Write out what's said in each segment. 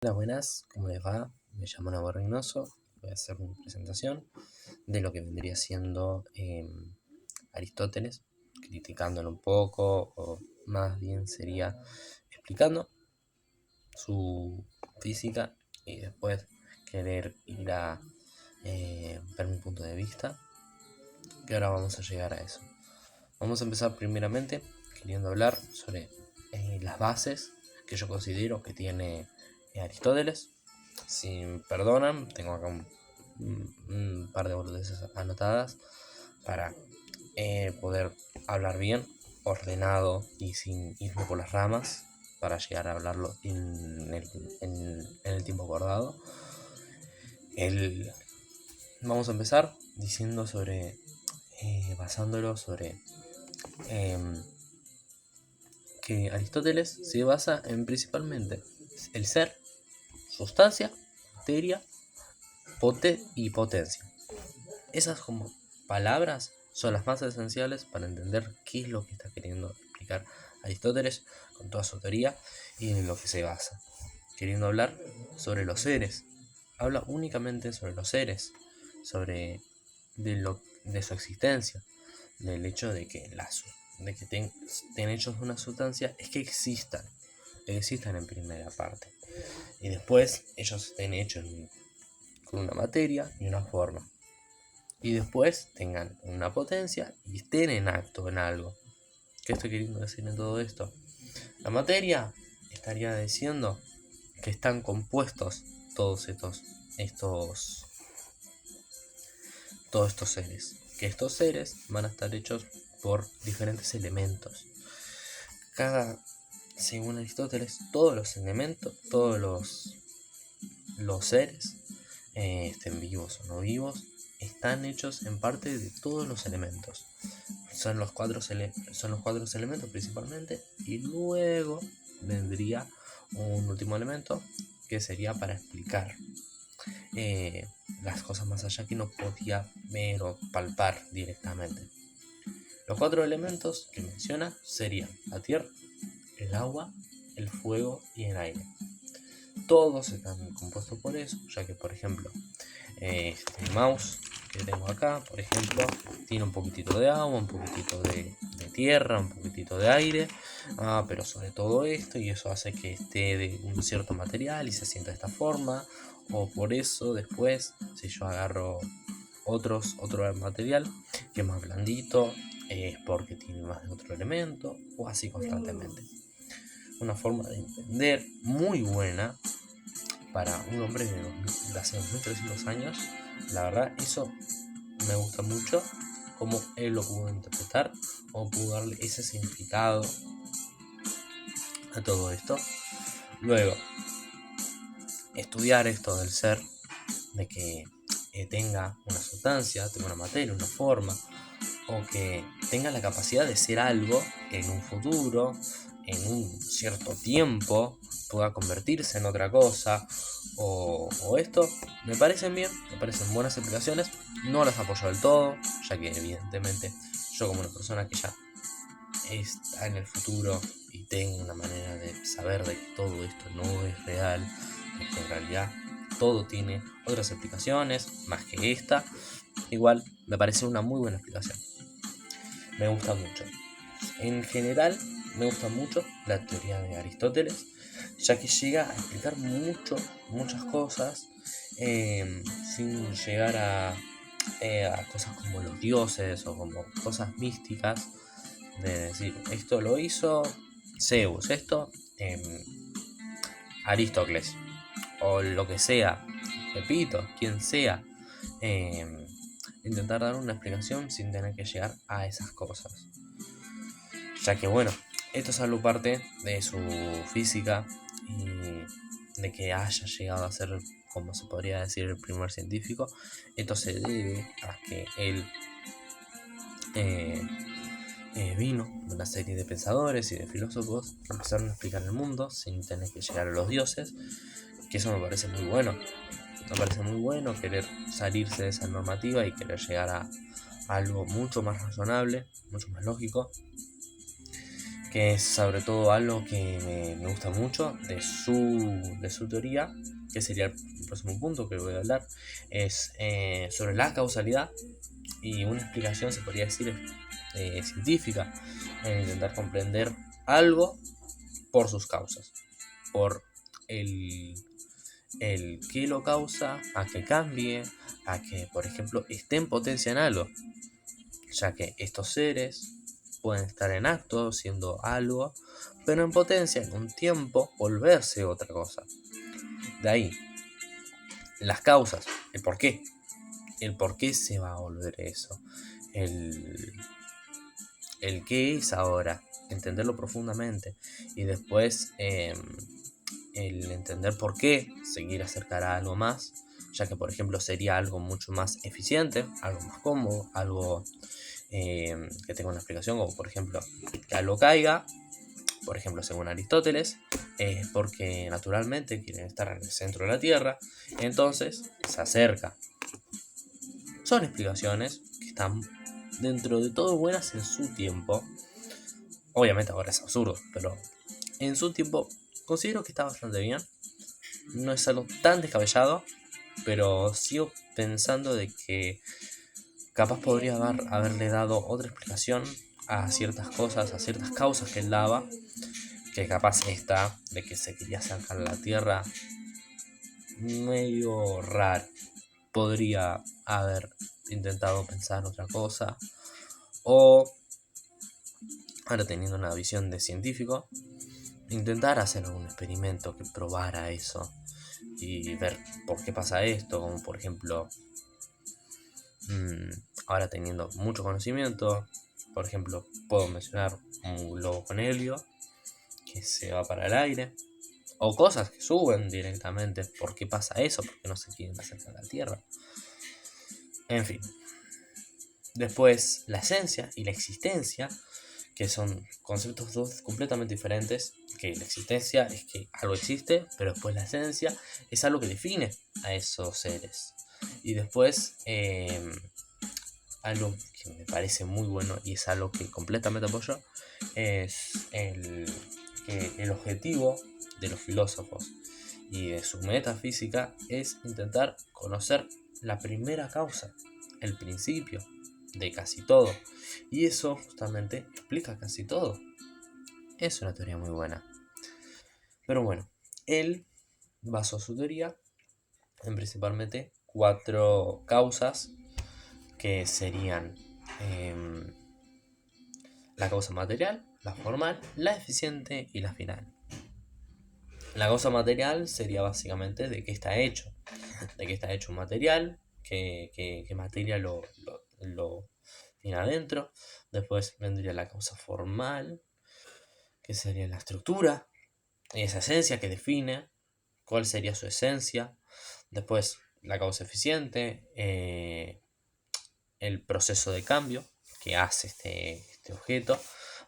Hola, buenas, ¿cómo les va? Me llamo Nabo Reynoso. Voy a hacer una presentación de lo que vendría siendo Aristóteles, criticándolo un poco, o más bien sería explicando su física y después querer ir a ver mi punto de vista, que ahora vamos a llegar a eso. Vamos a empezar primeramente queriendo hablar sobre las bases que yo considero que tiene Aristóteles. Si me perdonan, tengo acá un par de boludeces anotadas para poder hablar bien, ordenado y sin irme por las ramas, para llegar a hablarlo en el tiempo acordado. Vamos a empezar diciendo sobre, basándolo sobre que Aristóteles se basa en principalmente el ser, sustancia, materia y potencia. Esas como palabras son las más esenciales para entender qué es lo que está queriendo explicar Aristóteles con toda su teoría y en lo que se basa. Queriendo hablar sobre los seres. Habla únicamente sobre los seres, sobre de su existencia, del hecho de que estén hechos de una sustancia es que existan en primera parte. Y después ellos estén hechos con una materia y una forma. Y después tengan una potencia y estén en acto en algo. ¿Qué estoy queriendo decir en todo esto? La materia estaría diciendo que están compuestos todos estos seres. Que estos seres van a estar hechos por diferentes elementos. Según Aristóteles, todos los elementos, los seres, estén vivos o no vivos, están hechos en parte de todos los elementos. Son los cuatro elementos principalmente, y luego vendría un último elemento que sería para explicar las cosas más allá que no podía ver o palpar directamente. Los cuatro elementos que menciona serían la tierra, el agua, el fuego y el aire. Todos están compuestos por eso, ya que por ejemplo el mouse que tengo acá, por ejemplo, tiene un poquitito de agua, un poquitito de tierra, un poquitito de aire, pero sobre todo esto, y eso hace que esté de un cierto material y se sienta de esta forma, o por eso después, si yo agarro otro material que es más blandito, es porque tiene más de otro elemento, o así constantemente. Una forma de entender muy buena para un hombre de hace 2300 años. La verdad, eso me gusta mucho, cómo él lo pudo interpretar, o pudo darle ese significado a todo esto. Luego, estudiar esto del ser, de que tenga una sustancia, tenga una materia, una forma, o que tenga la capacidad de ser algo en un futuro, en un cierto tiempo, pueda convertirse en otra cosa, o esto, me parecen bien, me parecen buenas explicaciones. No las apoyo del todo, ya que evidentemente yo, como una persona que ya está en el futuro y tengo una manera de saber de que todo esto no es real, de que en realidad todo tiene otras explicaciones más que esta, igual me parece una muy buena explicación. Me gusta mucho. En general, me gusta mucho la teoría de Aristóteles, ya que llega a explicar muchas cosas, sin llegar a cosas como los dioses o como cosas místicas, de decir, esto lo hizo Zeus, esto Aristóteles, o lo que sea, Pepito, quien sea. Intentar dar una explicación sin tener que llegar a esas cosas, ya que bueno, esto es algo parte de su física y de que haya llegado a ser, como se podría decir, el primer científico. Esto se debe a que él vino de una serie de pensadores y de filósofos que empezaron a explicar el mundo sin tener que llegar a los dioses, que eso me parece muy bueno. Me parece muy bueno querer salirse de esa normativa y querer llegar a algo mucho más razonable, mucho más lógico. que es sobre todo algo que me gusta mucho de su teoría, que sería el próximo punto que voy a hablar, es sobre la causalidad y una explicación, se podría decir, científica, en intentar comprender algo por sus causas, por el, el qué lo causa, a que cambie, a que, por ejemplo, esté en potencia en algo, ya que estos seres pueden estar en acto, siendo algo, pero en potencia, en un tiempo, volverse otra cosa. De ahí, las causas, el por qué se va a volver eso, el, el qué es ahora, entenderlo profundamente, y después el entender por qué se quiere acercar a algo más, ya que por ejemplo sería algo mucho más eficiente, algo más cómodo, algo que tenga una explicación, como por ejemplo que algo caiga, por ejemplo según Aristóteles, es porque naturalmente quieren estar en el centro de la Tierra, entonces se acerca. Son explicaciones que están dentro de todo buenas en su tiempo. Obviamente ahora es absurdo, pero en su tiempo considero que está bastante bien. No es algo tan descabellado, pero sigo pensando de que capaz podría haberle dado otra explicación a ciertas cosas, a ciertas causas que él daba, que capaz esta de que se quería sacar la Tierra medio raro. Podría haber intentado pensar otra cosa, o ahora teniendo una visión de científico, intentar hacer algún experimento que probara eso y ver por qué pasa esto, como por ejemplo, ahora teniendo mucho conocimiento, por ejemplo, puedo mencionar un globo con helio que se va para el aire, o cosas que suben directamente. ¿Por qué pasa eso? Porque no se quieren acercar a la Tierra. En fin. Después, la esencia y la existencia, que son conceptos dos completamente diferentes. Que la existencia es que algo existe, pero después la esencia es algo que define a esos seres. Y después, algo que me parece muy bueno y es algo que completamente apoyo, es que el objetivo de los filósofos y de su metafísica es intentar conocer la primera causa, el principio de casi todo. Y eso justamente explica casi todo. Es una teoría muy buena. Pero bueno, él basó su teoría en principalmente 4 causas, que serían em, la causa material, la formal, la eficiente y la final. La causa material sería básicamente de qué está hecho. De qué está hecho un material, qué materia lo tiene adentro. Después vendría la causa formal, que sería la estructura, y esa esencia que define cuál sería su esencia. Después la causa eficiente, el proceso de cambio que hace este objeto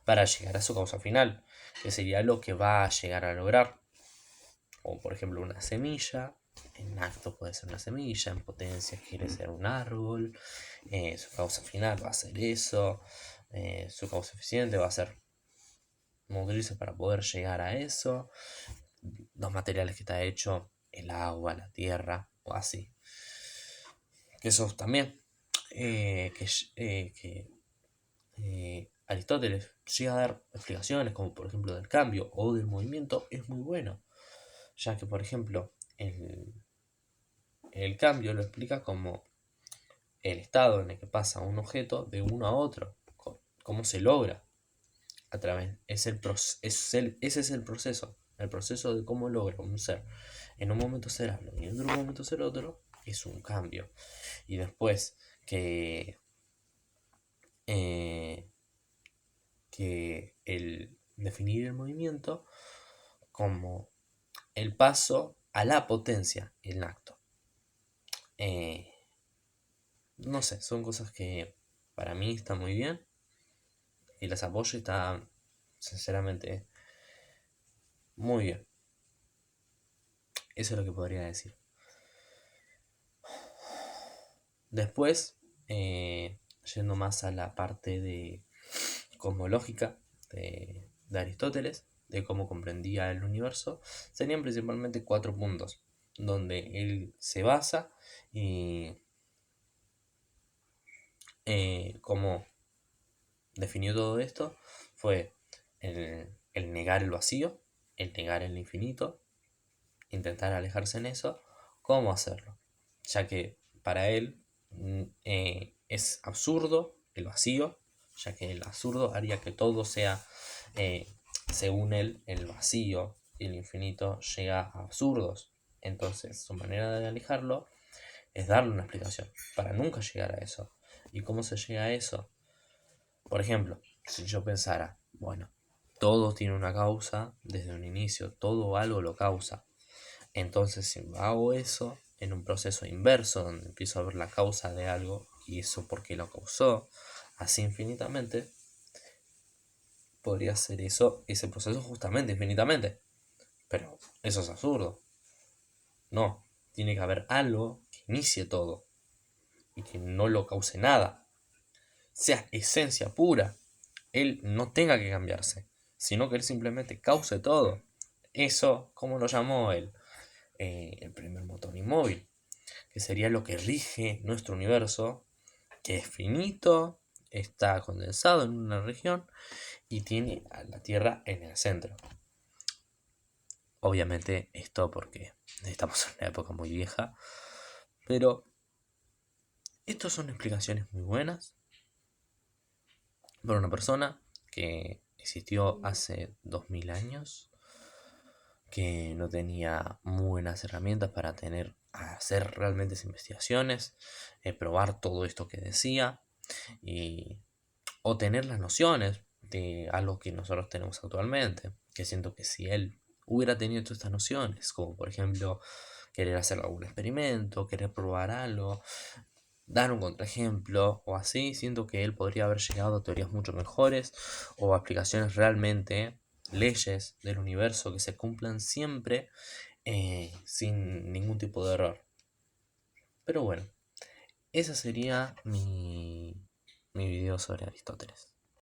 para llegar a su causa final, que sería lo que va a llegar a lograr. O por ejemplo una semilla, en acto puede ser una semilla, en potencia quiere ser un árbol, su causa final va a ser eso, su causa eficiente va a ser nutrirse para poder llegar a eso, los materiales que está hecho, el agua, la tierra, o así. Que eso también, que Aristóteles llega a dar explicaciones como por ejemplo del cambio o del movimiento, es muy bueno, ya que por ejemplo el cambio lo explica como el estado en el que pasa un objeto de uno a otro, cómo se logra a través, ese es el proceso de cómo logra un ser en un momento ser algo y en otro momento ser otro, es un cambio. Y después que, eh, que el definir el movimiento como el paso a la potencia en acto. Eh, no sé, son cosas que para mí están muy bien y las apoyo y está sinceramente muy bien. Eso es lo que podría decir. Después, yendo más a la parte de cosmológica de Aristóteles, de cómo comprendía el universo, serían principalmente 4 puntos, donde él se basa y cómo definió todo esto fue el negar el vacío, el negar el infinito, intentar alejarse en eso, cómo hacerlo, ya que para él es absurdo el vacío, ya que el absurdo haría que todo sea, eh, según él, el vacío y el infinito llega a absurdos. Entonces, su manera de alejarlo es darle una explicación para nunca llegar a eso. ¿Y cómo se llega a eso? Por ejemplo, si yo pensara, bueno, todo tiene una causa desde un inicio, todo algo lo causa. Entonces, si hago eso en un proceso inverso, donde empiezo a ver la causa de algo y eso porque lo causó, así infinitamente, podría ser eso, ese proceso justamente infinitamente. Pero eso es absurdo. No, tiene que haber algo que inicie todo y que no lo cause nada. Sea esencia pura. Él no tenga que cambiarse, sino que él simplemente cause todo. Eso, ¿cómo lo llamó él? El primer motor inmóvil, que sería lo que rige nuestro universo, que es finito, está condensado en una región y tiene a la Tierra en el centro. Obviamente esto porque estamos en una época muy vieja, pero estas son explicaciones muy buenas para una persona que existió hace 2000 años, que no tenía muy buenas herramientas para hacer realmente investigaciones, probar todo esto que decía, y, o tener las nociones de algo que nosotros tenemos actualmente. Que siento que si él hubiera tenido todas estas nociones, como por ejemplo querer hacer algún experimento, querer probar algo, dar un contraejemplo o así, siento que él podría haber llegado a teorías mucho mejores o a explicaciones realmente, leyes del universo que se cumplan siempre, sin ningún tipo de error. Pero bueno, ese sería mi video sobre Aristóteles.